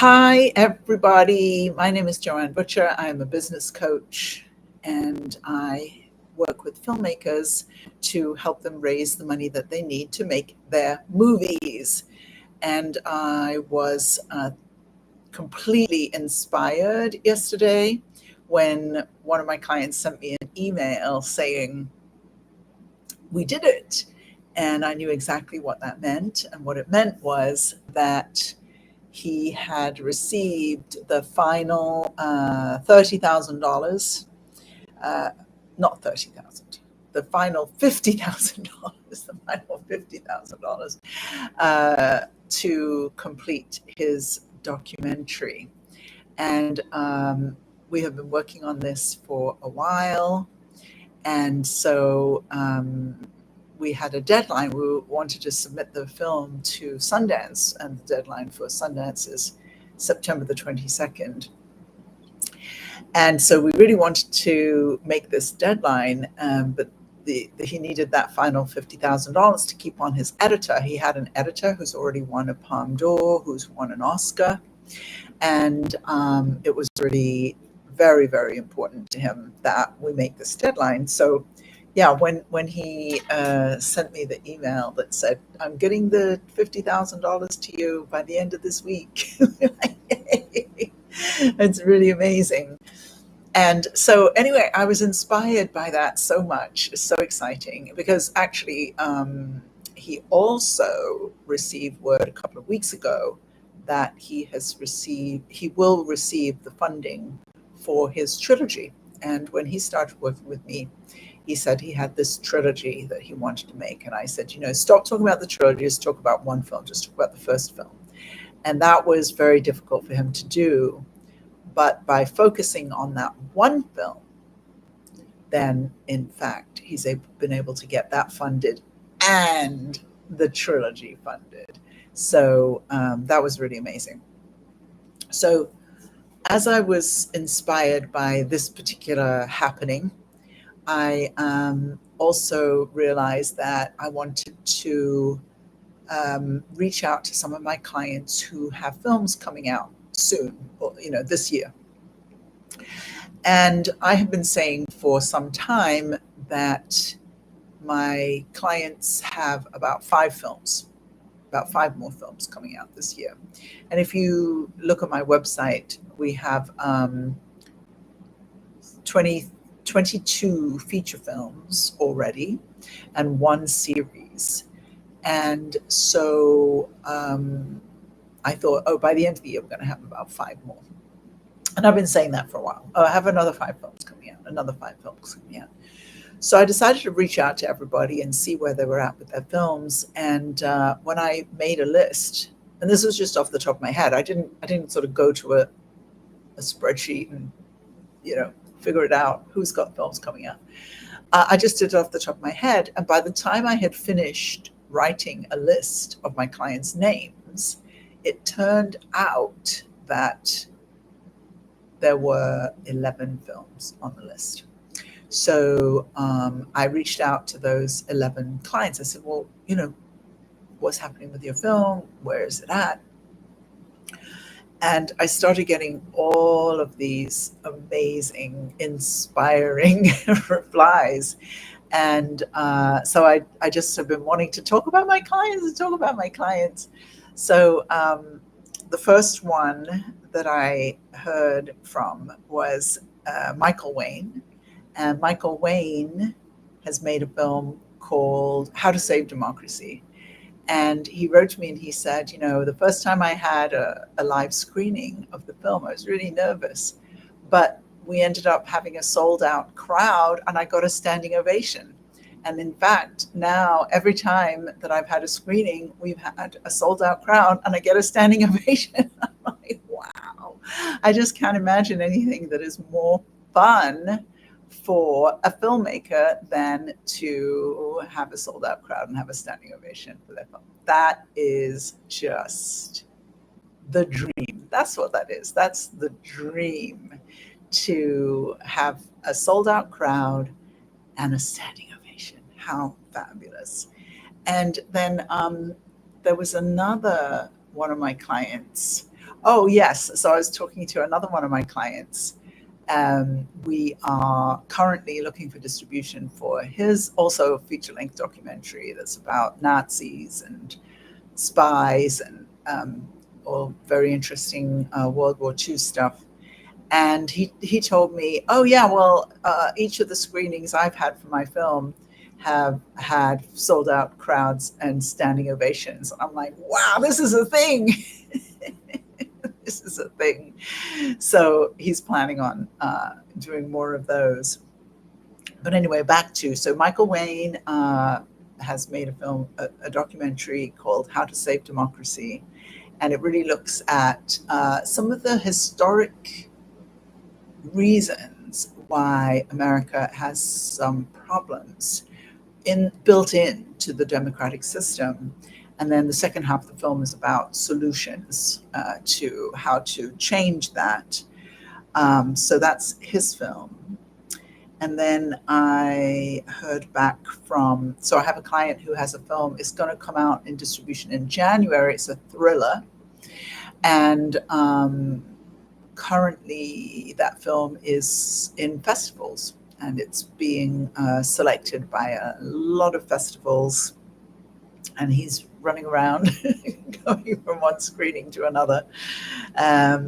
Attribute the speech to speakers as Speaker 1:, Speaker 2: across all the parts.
Speaker 1: Hi, everybody. My name is Joanne Butcher. I'm a business coach and I work with filmmakers to help them raise the money that they need to make their movies. And I was completely inspired yesterday when one of my clients sent me an email saying, "We did it." And I knew exactly what that meant. And what it meant was that he had received the final $30,000, uh, not 30,000, the final $50,000, the final $50,000 to complete his documentary. And we have been working on this for a while. And so we had a deadline. We wanted to submit the film to Sundance, and the deadline for Sundance is September the 22nd. And so we really wanted to make this deadline, but he needed that final $50,000 to keep on his editor. He had an editor who's already won a Palme d'Or, who's won an Oscar, and it was really very, very important to him that we make this deadline. So yeah, when he sent me the email that said, "I'm getting the $50,000 to you by the end of this week," it's really amazing. And so anyway, I was inspired by that so much. It's so exciting because actually he also received word a couple of weeks ago that he will receive the funding for his trilogy. And when he started working with me, he said he had this trilogy that he wanted to make. And I said, stop talking about the trilogy, just talk about one film, just talk about the first film. And that was very difficult for him to do. But by focusing on that one film, then in fact, he's been able to get that funded and the trilogy funded. So that was really amazing. So as I was inspired by this particular happening, I also realized that I wanted to reach out to some of my clients who have films coming out soon, or, this year. And I have been saying for some time that my clients have about 5 more films coming out this year. And if you look at my website, we have 22 feature films already and 1 series. And so I thought, by the end of the year, we're going to have about 5 more. And I've been saying that for a while. I have another 5 films coming out, another 5 films coming out. So I decided to reach out to everybody and see where they were at with their films. And when I made a list, and this was just off the top of my head, I didn't sort of go to a spreadsheet and, figure it out who's got films coming out. I just did it off the top of my head. And by the time I had finished writing a list of my clients' names, it turned out that there were 11 films on the list. So I reached out to those 11 clients. I said, well, what's happening with your film? Where is it at? And I started getting all of these amazing, inspiring replies. And so I just have been wanting to talk about my clients. So the first one that I heard from was Michael Wayne. And Michael Wayne has made a film called How to Save Democracy. And he wrote to me and he said, the first time I had a live screening of the film, I was really nervous. But we ended up having a sold out crowd and I got a standing ovation. And in fact, now every time that I've had a screening, we've had a sold out crowd and I get a standing ovation. I'm like, wow, I just can't imagine anything that is more fun for a filmmaker than to have a sold out crowd and have a standing ovation for their film. That is just the dream. That's what that is. That's the dream, to have a sold out crowd and a standing ovation. How fabulous. And then there was another one of my clients. Oh, yes. So I was talking to another one of my clients. We are currently looking for distribution for his also feature-length documentary that's about Nazis and spies and all very interesting World War II stuff. And he told me, oh yeah, well, each of the screenings I've had for my film have had sold out crowds and standing ovations. I'm like, wow, this is a thing. This is a thing. So he's planning on doing more of those. But anyway, back to so Michael Wayne has made a film, a documentary called How to Save Democracy, and it really looks at some of the historic reasons why America has some problems built into the democratic system. And then the second half of the film is about solutions to how to change that. So that's his film. And then I heard back from, so I have a client who has a film. It's going to come out in distribution in January. It's a thriller. And currently that film is in festivals and it's being selected by a lot of festivals. And he's running around going from one screening to another.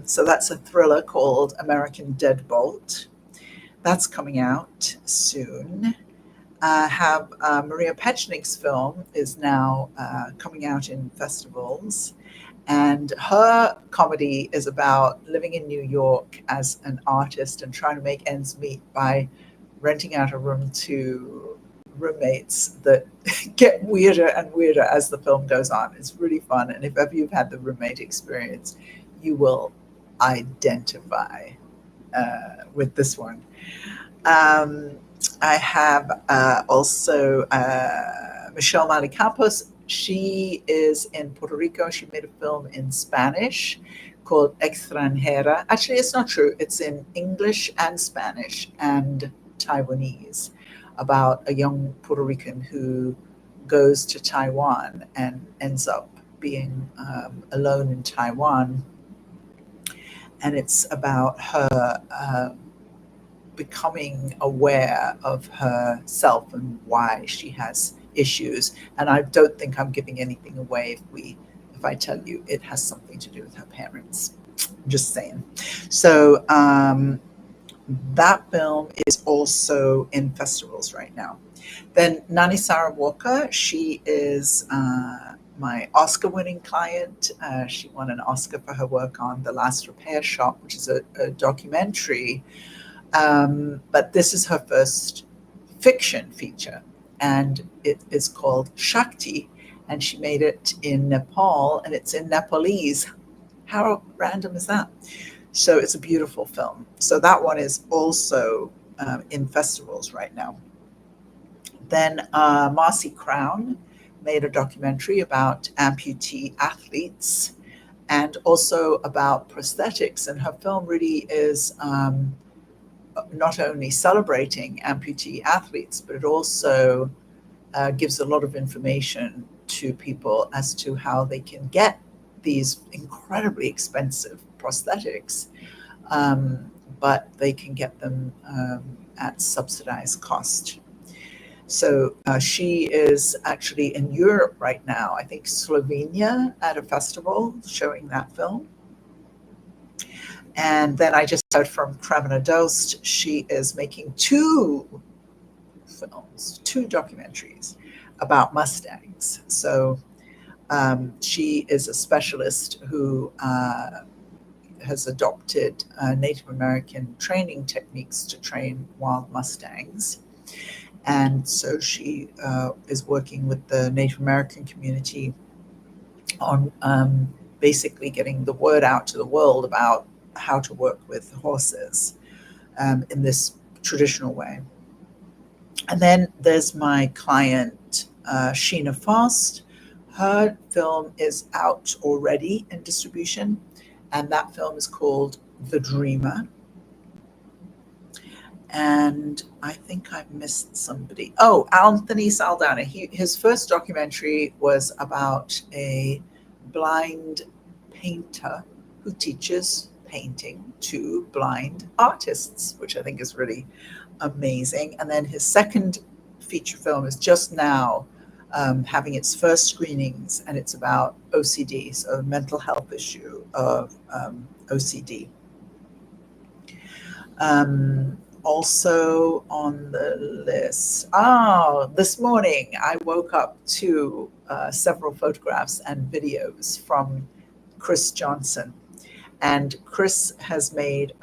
Speaker 1: So that's a thriller called American Deadbolt. That's coming out soon. I have Maria Pechnik's film is now coming out in festivals. And her comedy is about living in New York as an artist and trying to make ends meet by renting out a room to roommates that get weirder and weirder as the film goes on. It's really fun. And if ever you've had the roommate experience, you will identify with this one. I have also Michelle Malicampos. She is in Puerto Rico. She made a film in Spanish called Extranjera. Actually, it's not true. It's in English and Spanish and Taiwanese about a young Puerto Rican who goes to Taiwan and ends up being alone in Taiwan. And it's about her becoming aware of herself and why she has issues. And I don't think I'm giving anything away if I tell you it has something to do with her parents. Just saying. So that film is also in festivals right now. Then Nani Sarah Walker, she is my Oscar-winning client. She won an Oscar for her work on The Last Repair Shop, which is a documentary. But this is her first fiction feature, and it is called Shakti, and she made it in Nepal, and it's in Nepalese. How random is that? So it's a beautiful film. So that one is also in festivals right now. Then Marcy Crown made a documentary about amputee athletes and also about prosthetics, and her film really is not only celebrating amputee athletes, but it also gives a lot of information to people as to how they can get these incredibly expensive prosthetics, but they can get them at subsidized cost. So she is actually in Europe right now, I think Slovenia, at a festival showing that film. And then I just heard from Cremona Dost. She is making two films, two documentaries about Mustangs. So she is a specialist who has adopted Native American training techniques to train wild Mustangs. And so she is working with the Native American community on basically getting the word out to the world about how to work with horses in this traditional way. And then there's my client, Sheena Fast. Her film is out already in distribution, and that film is called The Dreamer. And I think I've missed somebody. Oh, Anthony Saldana. His first documentary was about a blind painter who teaches painting to blind artists, which I think is really amazing. And then his second feature film is just now having its first screenings, and it's about OCD, so a mental health issue of OCD. Also on the list, this morning I woke up to several photographs and videos from Chris Johnson. And Chris has made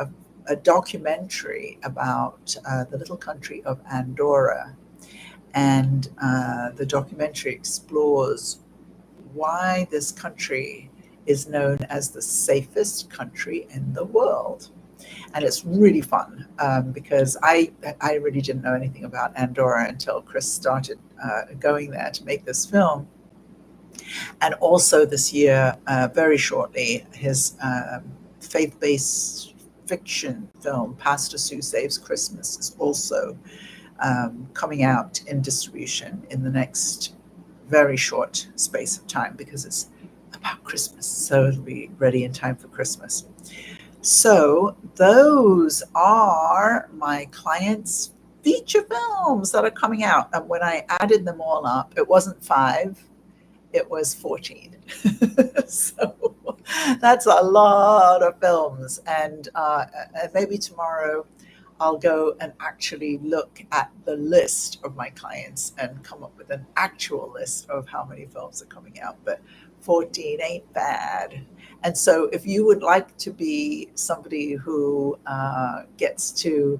Speaker 1: a documentary about the little country of Andorra. And the documentary explores why this country is known as the safest country in the world. And it's really fun because I really didn't know anything about Andorra until Chris started going there to make this film. And also this year, very shortly, his faith-based fiction film, Pastor Sue Saves Christmas, is also coming out in distribution in the next very short space of time because it's about Christmas. So it'll be ready in time for Christmas. So those are my clients' feature films that are coming out. And when I added them all up, it wasn't 5, it was 14. So that's a lot of films. And maybe tomorrow I'll go and actually look at the list of my clients and come up with an actual list of how many films are coming out. But 14 ain't bad. And so if you would like to be somebody who gets to